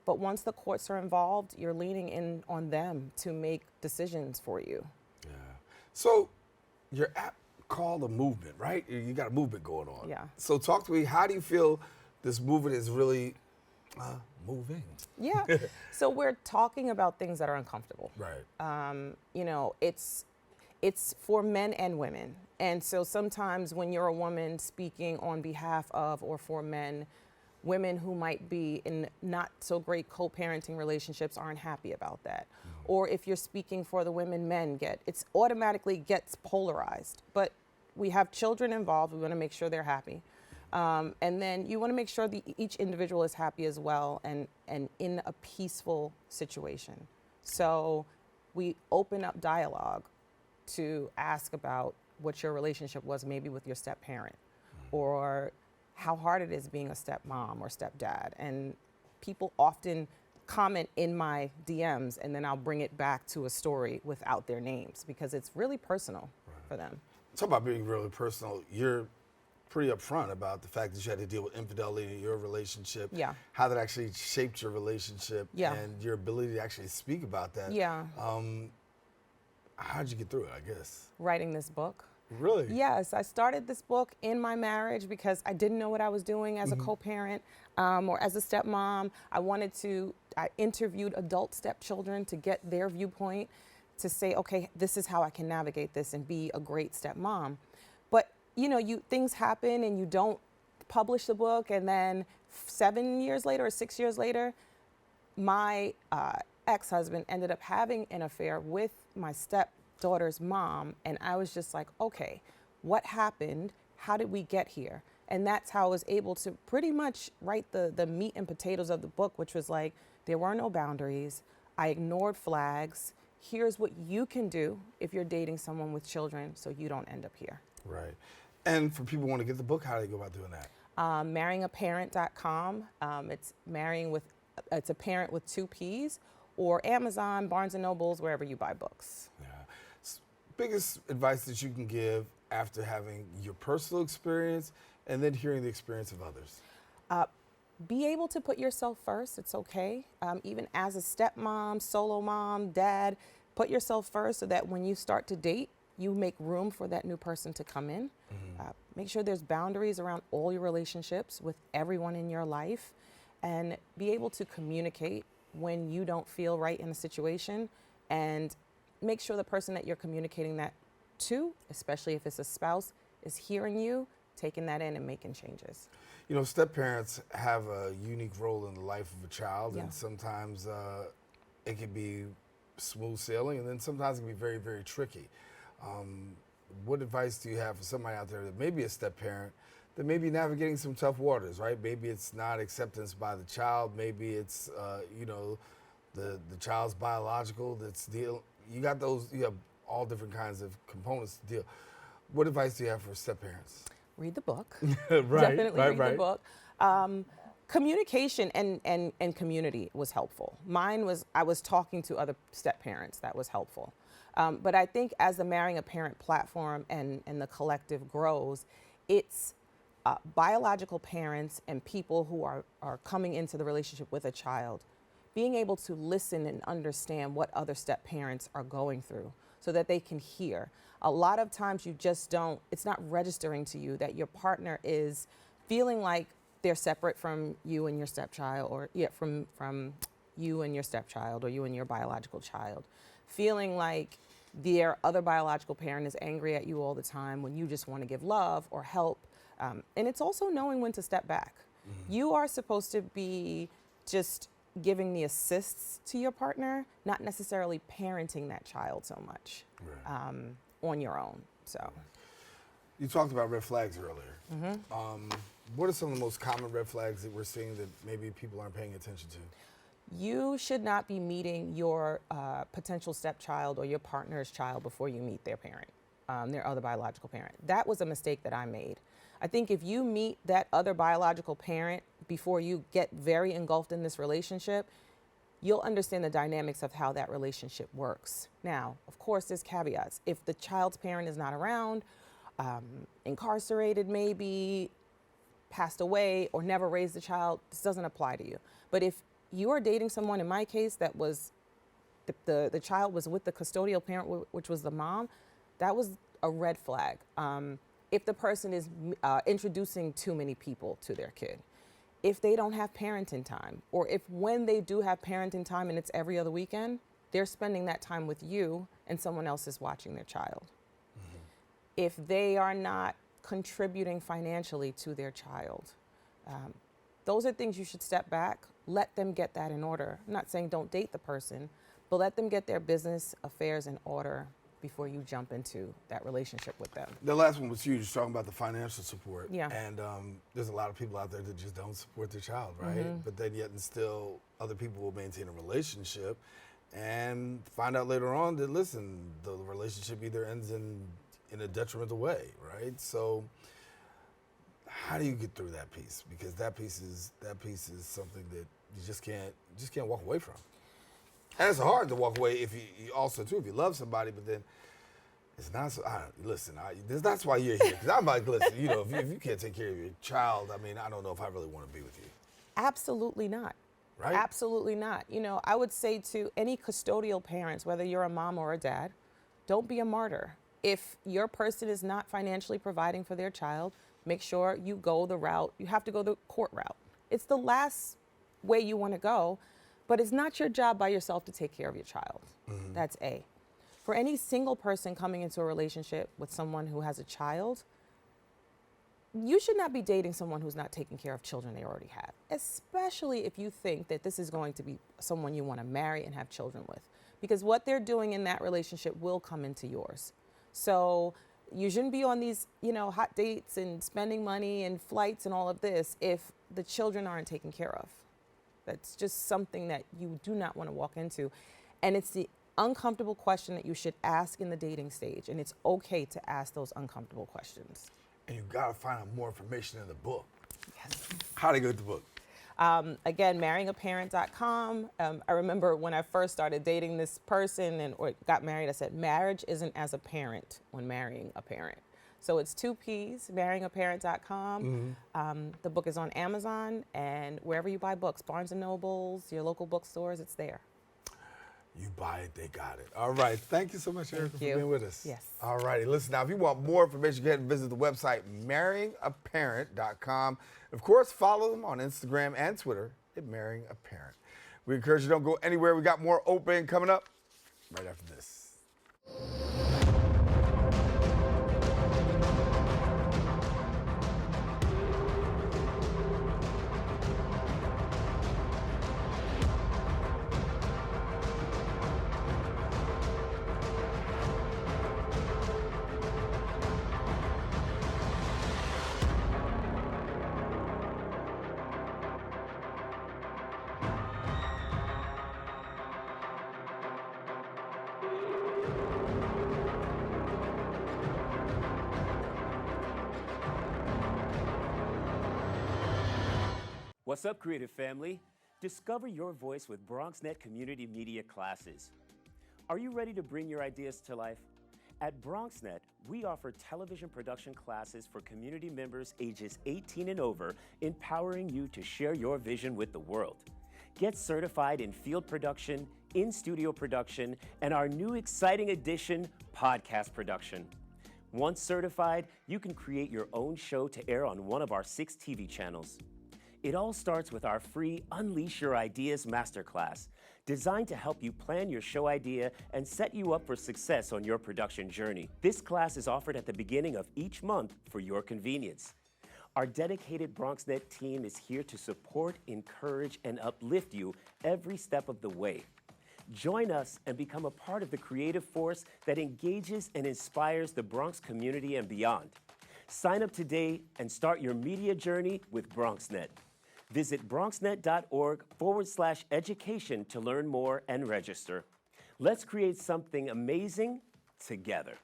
S: But once the courts are involved, you're leaning in on them to make decisions for you.
A: Yeah. So your app called a movement, right? You got a movement going on.
S: Yeah.
A: So talk to me, how do you feel this movement is really moving?
S: Yeah. So we're talking about things that are uncomfortable.
A: Right.
S: You know, it's for men and women. And so sometimes when you're a woman speaking on behalf of or for men, women who might be in not so great co-parenting relationships aren't happy about that. Or if you're speaking for the women, it's automatically gets polarized. But we have children involved. We want to make sure they're happy. And then you want to make sure each individual is happy as well and in a peaceful situation. So we open up dialogue to ask about what your relationship was maybe with your step-parent or how hard it is being a stepmom or stepdad. And people often comment in my DMs and then I'll bring it back to a story without their names because it's really personal for them.
A: Talk about being really personal. You're pretty upfront about the fact that you had to deal with infidelity in your relationship.
S: Yeah.
A: How that actually shaped your relationship.
S: Yeah.
A: And your ability to actually speak about that.
S: Yeah.
A: How'd you get through it, I guess?
S: Writing this book.
A: Really?
S: Yes, I started this book in my marriage because I didn't know what I was doing as a co-parent or as a stepmom. I interviewed adult stepchildren to get their viewpoint to say, okay, this is how I can navigate this and be a great stepmom. But, you know, things happen and you don't publish the book, and then 7 years later or 6 years later, my ex-husband ended up having an affair with my stepdaughter's mom, and I was just like, okay, what happened? How did we get here? And that's how I was able to pretty much write the meat and potatoes of the book, which was like, there were no boundaries. I ignored flags. Here's what you can do if you're dating someone with children so you don't end up here.
A: Right. And for people who want to get the book, how do they go about doing that?
S: Marryingaparent.com. It's a parent with 2 P's, or Amazon, Barnes & Nobles, wherever you buy books.
A: Yeah. Biggest advice that you can give after having your personal experience and then hearing the experience of others?
S: Be able to put yourself first. It's okay. Even as a stepmom, solo mom, dad, put yourself first so that when you start to date, you make room for that new person to come in. Make sure there's boundaries around all your relationships with everyone in your life, and be able to communicate when you don't feel right in a situation, and make sure the person that you're communicating that to, especially if it's a spouse, is hearing you, taking that in and making changes.
A: You know, step-parents have a unique role in the life of a child,
S: Yeah.
A: and sometimes it can be smooth sailing, and then sometimes it can be very, very tricky. What advice do you have for somebody out there that may be a step-parent that may be navigating some tough waters, right? Maybe it's not acceptance by the child, maybe it's, you know, the child's biological that's deal. You have all different kinds of components to deal. What advice do you have for step-parents?
S: Read the book.
A: Right,
S: Definitely
A: right,
S: read the book. Communication and community was helpful. Mine was, I was talking to other step-parents, that was helpful. But I think as the Marrying a Parent platform and the collective grows, it's biological parents and people who are coming into the relationship with a child, being able to listen and understand what other step-parents are going through so that they can hear. A lot of times you just don't, it's not registering to you that your partner is feeling like they're separate from you and your stepchild, or from you and your stepchild, or you and your biological child. Feeling like their other biological parent is angry at you all the time when you just want to give love or help. And it's also knowing when to step back. Mm-hmm. You are supposed to be just giving the assists to your partner, not necessarily parenting that child so much. Right. On your own. So,
A: you talked about red flags earlier.
S: Mm-hmm.
A: What are some of the most common red flags that we're seeing that maybe people aren't paying attention to?
S: You should not be meeting your potential stepchild or your partner's child before you meet their parent, their other biological parent. That was a mistake that I made. I think if you meet that other biological parent before you get very engulfed in this relationship, you'll understand the dynamics of how that relationship works. Now, of course, there's caveats. If the child's parent is not around, incarcerated maybe, passed away, or never raised a child, this doesn't apply to you. But if you are dating someone, in my case, that was, the child was with the custodial parent, which was the mom, that was a red flag. If the person is introducing too many people to their kid, if they don't have parenting time, or if when they do have parenting time and it's every other weekend, they're spending that time with you and someone else is watching their child. Mm-hmm. If they are not contributing financially to their child, those are things you should step back, let them get that in order. I'm not saying don't date the person, but let them get their business affairs in order before you jump into that relationship with them.
A: The last one was huge, talking about the financial support.
S: Yeah.
A: And there's a lot of people out there that just don't support their child, right?
S: Mm-hmm.
A: But then yet and still, other people will maintain a relationship and find out later on that, listen, the relationship either ends in a detrimental way, right? So how do you get through that piece? Because that piece is something that you just can't walk away from. And it's hard to walk away if you also too if you love somebody, but then it's not so. That's why you're here. Because I'm like, listen, you know, if you can't take care of your child, I mean, I don't know if I really want to be with you.
S: Absolutely not.
A: Right?
S: Absolutely not. You know, I would say to any custodial parents, whether you're a mom or a dad, don't be a martyr. If your person is not financially providing for their child, make sure you go the route. You have to go the court route. It's the last way you want to go. But it's not your job by yourself to take care of your child. Mm-hmm. That's A. For any single person coming into a relationship with someone who has a child, you should not be dating someone who's not taking care of children they already have, especially if you think that this is going to be someone you want to marry and have children with. Because what they're doing in that relationship will come into yours. So you shouldn't be on these, you know, hot dates and spending money and flights and all of this if the children aren't taken care of. That's just something that you do not want to walk into. And it's the uncomfortable question that you should ask in the dating stage. And it's okay to ask those uncomfortable questions.
A: And you got to find out more information in the book. Yes. How to get the book?
S: Again, marryingaparent.com. I remember when I first started dating this person or got married, I said, marriage isn't as a parent when marrying a parent. So it's 2 P's, marryingaparent.com. Mm-hmm. The book is on Amazon and wherever you buy books, Barnes & Nobles, your local bookstores, it's there.
A: You buy it, they got it. All right. Thank you so much, Erica, for being with us.
S: Yes.
A: All righty. Listen, now, if you want more information, go ahead and visit the website, marryingaparent.com. Of course, follow them on Instagram and Twitter at marryingaparent. We encourage you don't go anywhere. We got more Open coming up right after this.
M: What's up, creative family? Discover your voice with BronxNet Community Media classes. Are you ready to bring your ideas to life? At BronxNet, we offer television production classes for community members ages 18 and over, empowering you to share your vision with the world. Get certified in field production, in-studio production, and our new exciting addition, podcast production. Once certified, you can create your own show to air on one of our 6 TV channels. It all starts with our free Unleash Your Ideas Masterclass, designed to help you plan your show idea and set you up for success on your production journey. This class is offered at the beginning of each month for your convenience. Our dedicated BronxNet team is here to support, encourage, and uplift you every step of the way. Join us and become a part of the creative force that engages and inspires the Bronx community and beyond. Sign up today and start your media journey with BronxNet. Visit bronxnet.org/education to learn more and register. Let's create something amazing together.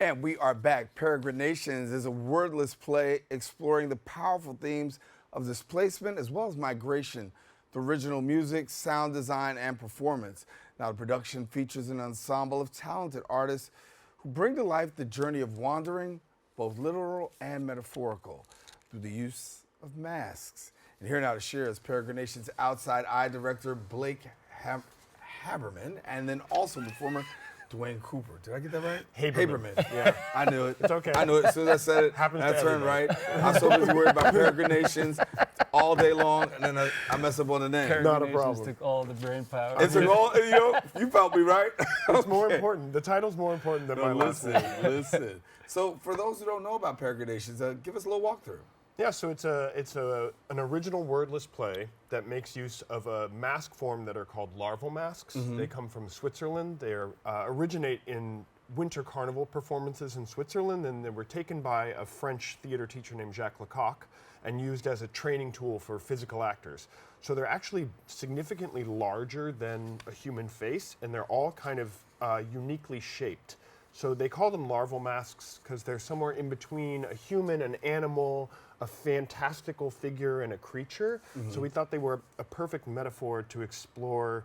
A: And we are back. Peregrinations is a wordless play exploring the powerful themes of displacement as well as migration, the original music, sound design, and performance. Now, the production features an ensemble of talented artists who bring to life the journey of wandering, both literal and metaphorical, through the use of masks. And here now to share is Peregrinations Outside Eye director Blake Habermann, and then also performer Duane Cooper. Did I get that right?
R: Habermann.
A: Yeah, I knew it.
R: It's okay.
A: I knew it. As soon as I said it,
R: Happens
A: I
R: to
A: turned
R: everybody.
A: right. I'm so busy worried about Peregrinations all day long, and then I mess up on the name.
R: Not a problem.
Q: Took all the brain power.
A: It's a goal. You felt me right.
R: It's more important. The title's more important than my last name.
A: Listen. So for those who don't know about Peregrinations, give us a little walkthrough.
R: Yeah, so it's an original wordless play that makes use of a mask form that are called larval masks.
A: Mhm.
R: They come from Switzerland. They originate in winter carnival performances in Switzerland, and they were taken by a French theater teacher named Jacques Lecoq and used as a training tool for physical actors. So they're actually significantly larger than a human face, and they're all kind of uniquely shaped. So they call them larval masks because they're somewhere in between a human, an animal, a fantastical figure, and a creature.
A: Mhm.
R: So we thought they were a perfect metaphor to explore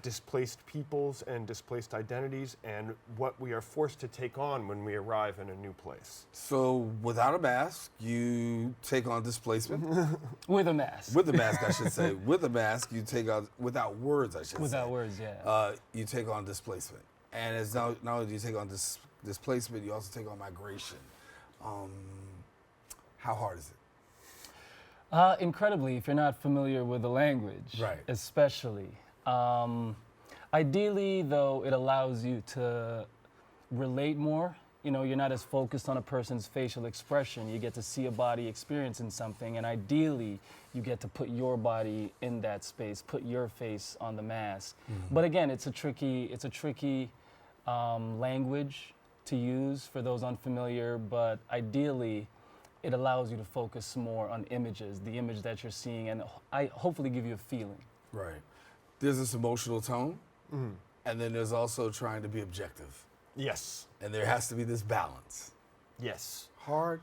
R: displaced peoples and displaced identities and what we are forced to take on when we arrive in a new place.
A: So without a mask, you take on displacement.
Q: With a mask.
A: With a mask, I should say. With a mask, you take on, without words, I should say.
Q: Without words, yeah.
A: You take on displacement. And as not only do you take on displacement, you also take on migration. How hard is it?
Q: Incredibly, if you're not familiar with the language,
A: Right.
Q: especially. Ideally, though, it allows you to relate more. You know, you're not as focused on a person's facial expression. You get to see a body experiencing something, and ideally, you get to put your body in that space, put your face on the mask.
A: Mhm.
Q: But again, it's a tricky language to use for those unfamiliar, but ideally, it allows you to focus more on images, the image that you're seeing, and I hopefully give you a feeling.
A: Right. There's this emotional tone,
R: Mhm.
A: and then there's also trying to be objective.
R: Yes.
A: And there has to be this balance.
R: Yes.
A: Hard?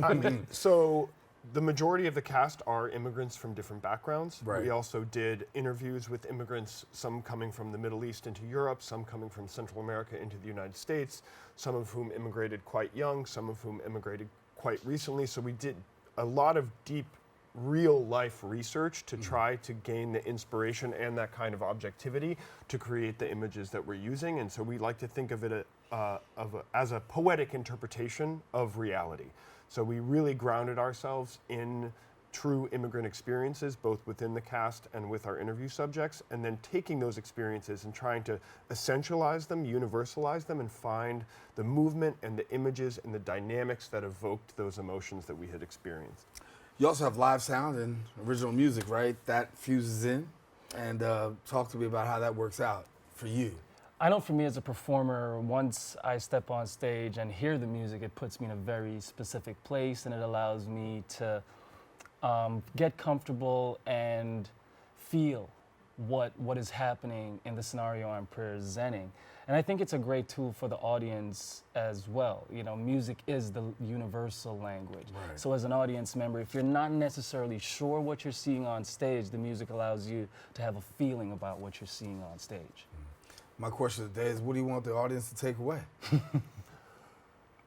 R: I mean, so the majority of the cast are immigrants from different backgrounds.
A: Right.
R: We also did interviews with immigrants, some coming from the Middle East into Europe, some coming from Central America into the United States, some of whom immigrated quite young, some of whom immigrated quite recently. So we did a lot of deep, real life research to try to gain the inspiration and that kind of objectivity to create the images that we're using. And so we like to think of it as a poetic interpretation of reality. So we really grounded ourselves in true immigrant experiences, both within the cast and with our interview subjects, and then taking those experiences and trying to essentialize them, universalize them, and find the movement and the images and the dynamics that evoked those emotions that we had experienced.
A: You also have live sound and original music, right? That fuses in. And talk to me about how that works out for you.
Q: I know for me as a performer, once I step on stage and hear the music, it puts me in a very specific place, and it allows me to get comfortable and feel what is happening in the scenario I'm presenting. And I think it's a great tool for the audience as well. You know, music is the universal language.
A: Right.
Q: So as an audience member, if you're not necessarily sure what you're seeing on stage, the music allows you to have a feeling about what you're seeing on stage.
A: My question today is, what do you want the audience to take away?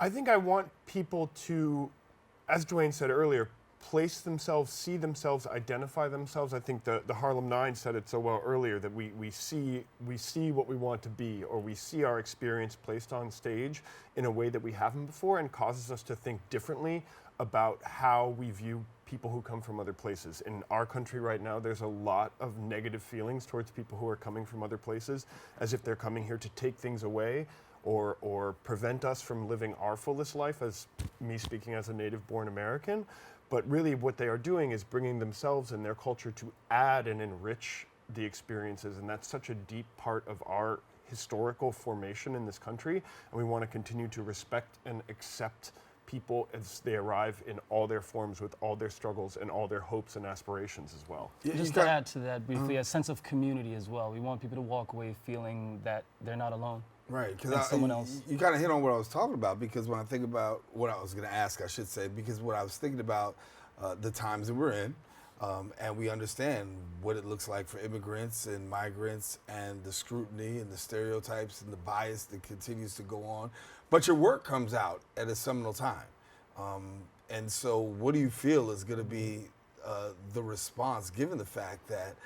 R: I think I want people to, as Duane said earlier, place themselves, see themselves, identify themselves. I think the Harlem Nine said it so well earlier, that we see what we want to be, or we see our experience placed on stage in a way that we haven't before, and causes us to think differently about how we view people who come from other places. In our country right now, there's a lot of negative feelings towards people who are coming from other places, as if they're coming here to take things away or prevent us from living our fullest life, as me speaking as a native-born American. But really what they are doing is bringing themselves and their culture to add and enrich the experiences, and that's such a deep part of our historical formation in this country, and we want to continue to respect and accept people as they arrive in all their forms, with all their struggles and all their hopes and aspirations as well.
Q: Just to add to that briefly, a sense of community as well. We want people to walk away feeling that they're not alone.
A: Right, because
Q: someone else.
A: You kind of hit on what I was talking about, because when I think about what I was going to ask, I should say, because what I was thinking about the times that we're in, and we understand what it looks like for immigrants and migrants, and the scrutiny and the stereotypes and the bias that continues to go on. But your work comes out at a seminal time. And so what do you feel is going to be the response, given the fact that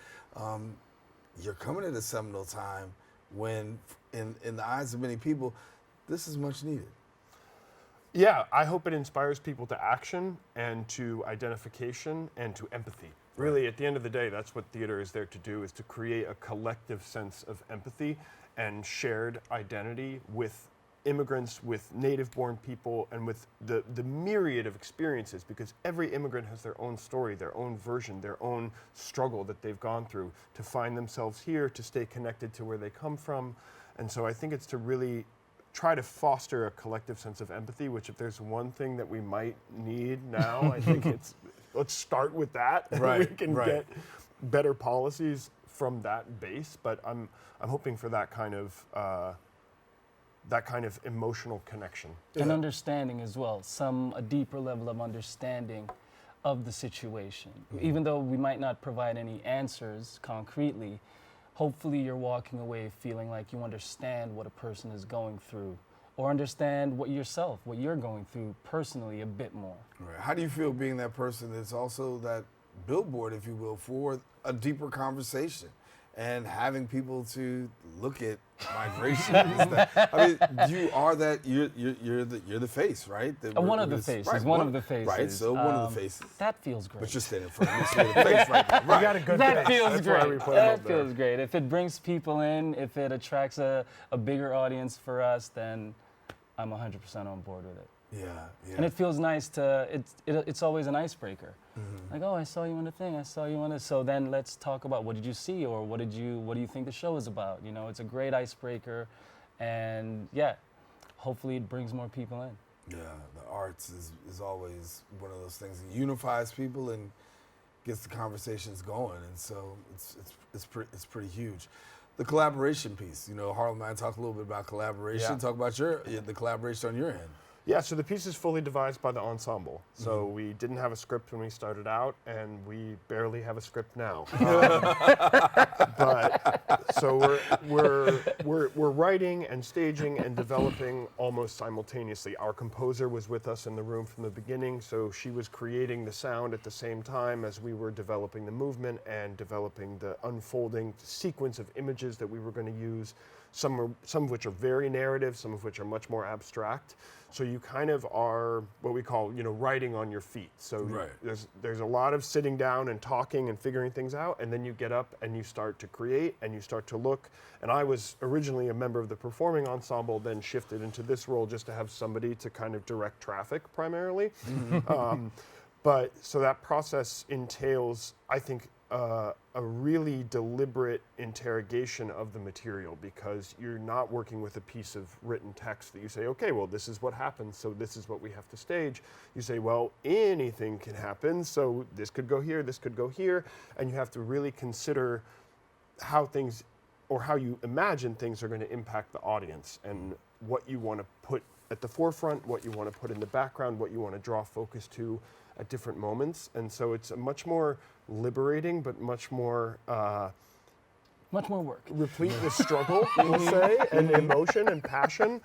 A: you're coming at a seminal time when, in the eyes of many people, this is much needed?
R: Yeah, I hope it inspires people to action and to identification and to empathy. Really, at the end of the day, that's what theater is there to do, is to create a collective sense of empathy and shared identity with immigrants, with native-born people, and with the myriad of experiences, because every immigrant has their own story, their own version, their own struggle that they've gone through to find themselves here, to stay connected to where they come from. And so I think it's to really try to foster a collective sense of empathy, which if there's one thing that we might need now, I think it's, let's start with that.
A: Right,
R: we can
A: right.
R: get better policies from that base. But I'm hoping for that kind of emotional connection.
Q: And understanding as well, a deeper level of understanding of the situation. Even though we might not provide any answers concretely, hopefully you're walking away feeling like you understand what a person is going through, or understand what you're going through personally a bit more.
A: Right. How do you feel being that person that's also that billboard, if you will, for a deeper conversation and having people to look at migration? I mean, you are that. You're the face, right?
Q: One of the faces.
A: Right,
Q: one of the faces.
A: Right. So one of the faces.
Q: That feels great.
A: But you're standing in front of me, so the face right now. Right.
R: You got a good
Q: That
R: face.
Q: feels
R: That's why we
Q: great.
R: put it
Q: That
R: up there.
Q: feels great. If it brings people in, if it attracts a bigger audience for us, then I'm 100% on board with it.
A: Yeah.
Q: And it feels nice to, it's always an icebreaker. Like, oh, I saw you on the thing, so then let's talk about what did you see, or what do you think the show is about? You know, it's a great icebreaker, and yeah, hopefully it brings more people in.
A: Yeah, the arts is always one of those things that unifies people and gets the conversations going, and so it's pretty huge. The collaboration piece, you know, Harlem and I talked a little bit about collaboration.
R: Yeah.
A: Talk about the collaboration on your end.
R: Yeah, so the piece is fully devised by the ensemble. So we didn't have a script when we started out, and we barely have a script now. But so we're writing and staging and developing almost simultaneously. Our composer was with us in the room from the beginning, so she was creating the sound at the same time as we were developing the movement and developing the unfolding sequence of images that we were going to use. Some of which are very narrative, some of which are much more abstract. So you kind of are what we call, writing on your feet. So
A: Right.
R: there's a lot of sitting down and talking and figuring things out, and then you get up and you start to create and you start to look. And I was originally a member of the performing ensemble, then shifted into this role just to have somebody to kind of direct traffic primarily. But so that process entails, I think, a really deliberate interrogation of the material, because you're not working with a piece of written text that you say, okay, well, this is what happens, so this is what we have to stage. You say, well, anything can happen, so this could go here, and you have to really consider how things or how you imagine things are going to impact the audience and what you want to put at the forefront, what you want to put in the background, what you want to draw focus to at different moments. And so it's a much more liberating, but much more
Q: work.
R: Replete with struggle, we'll say, and emotion and passion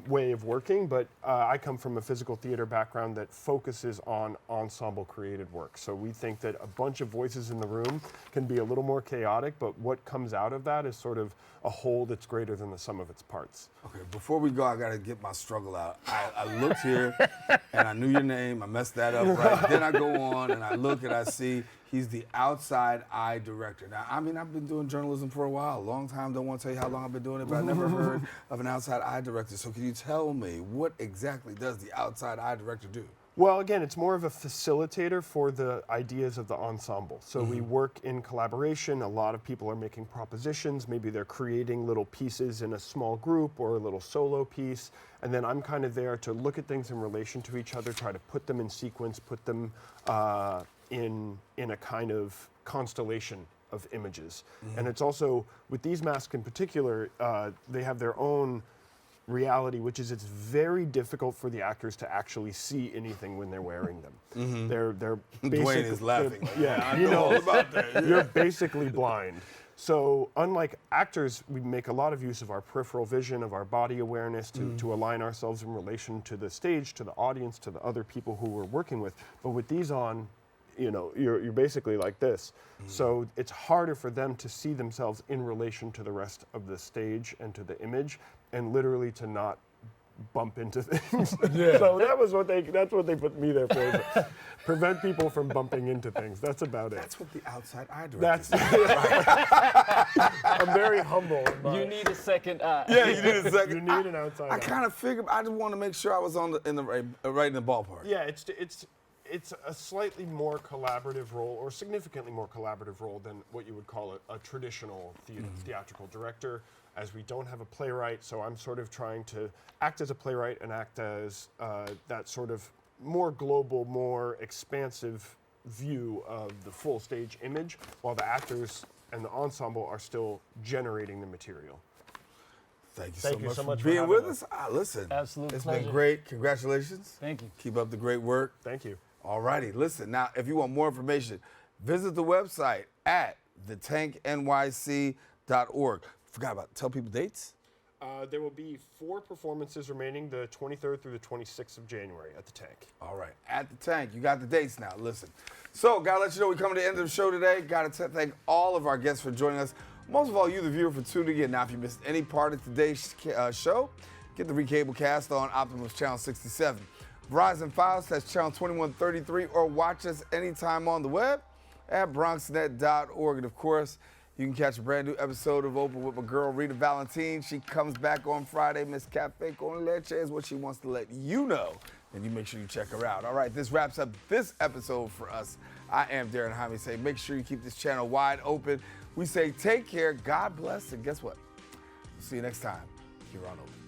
R: way of working. But I come from a physical theater background that focuses on ensemble created work. So we think that a bunch of voices in the room can be a little more chaotic, but what comes out of that is sort of a whole that's greater than the sum of its parts.
A: Okay, before we go, I gotta get my struggle out. I looked here and I knew your name. I messed that up right. Then I go on and I look and I see he's the outside eye director. Now, I mean, I've been doing journalism for a while, a long time. Don't want to tell you how long I've been doing it, but I never heard of an outside eye director. So can you tell me what exactly does the outside eye director do?
R: Well, again, it's more of a facilitator for the ideas of the ensemble. So we work in collaboration. A lot of people are making propositions. Maybe they're creating little pieces in a small group or a little solo piece. And then I'm kind of there to look at things in relation to each other, try to put them in sequence, put them in a kind of constellation of images. And it's also, with these masks in particular, they have their own reality, which is it's very difficult for the actors to actually see anything when they're wearing them. They're
A: Duane is laughing.
R: Yeah,
A: I know all about that.
R: You're basically blind. So unlike actors, we make a lot of use of our peripheral vision, of our body awareness to align ourselves in relation to the stage, to the audience, to the other people who we're working with. But with these on, you know, you're basically like this. So it's harder for them to see themselves in relation to the rest of the stage and to the image, and literally to not bump into things. So that's what they put me there for, is prevent people from bumping into things. That's about it.
A: That's what the outside eye director
R: I'm very humble.
T: You need a second eye.
A: Yeah, you need a second.
R: You need an outside eye.
A: I kind of figured, I just want to make sure I was right in the ballpark.
R: Yeah, it's a slightly more collaborative role, or significantly more collaborative role than what you would call a traditional theatrical director, as we don't have a playwright. So I'm sort of trying to act as a playwright and act as that sort of more global, more expansive view of the full stage image, while the actors and the ensemble are still generating the material.
A: Thank you so much for being with us. Listen,
Q: absolute
A: it's
Q: pleasure.
A: been great. Congratulations.
Q: Thank you.
A: Keep up the great work.
R: Thank you.
A: All righty. Listen, now, if you want more information, visit the website at thetanknyc.org. Tell people dates.
R: There will be 4 performances remaining, the 23rd through the 26th of January at the Tank.
A: All right, at the Tank. You got the dates now. Listen. So, gotta let you know we're coming to the end of the show today. Gotta thank all of our guests for joining us. Most of all, you, the viewer, for tuning in. Now, if you missed any part of today's show, get the recable cast on Optimus Channel 67. Verizon Files, that's Channel 2133, or watch us anytime on the web at BronxNet.org. And, of course, you can catch a brand new episode of Open with my girl, Rita Valentine. She comes back on Friday. Miss Cafe con Leche is what she wants to let you know. And you make sure you check her out. All right, this wraps up this episode for us. I am Daren Jaime. Say, make sure you keep this channel wide open. We say take care, God bless, and guess what? We'll see you next time here on Open.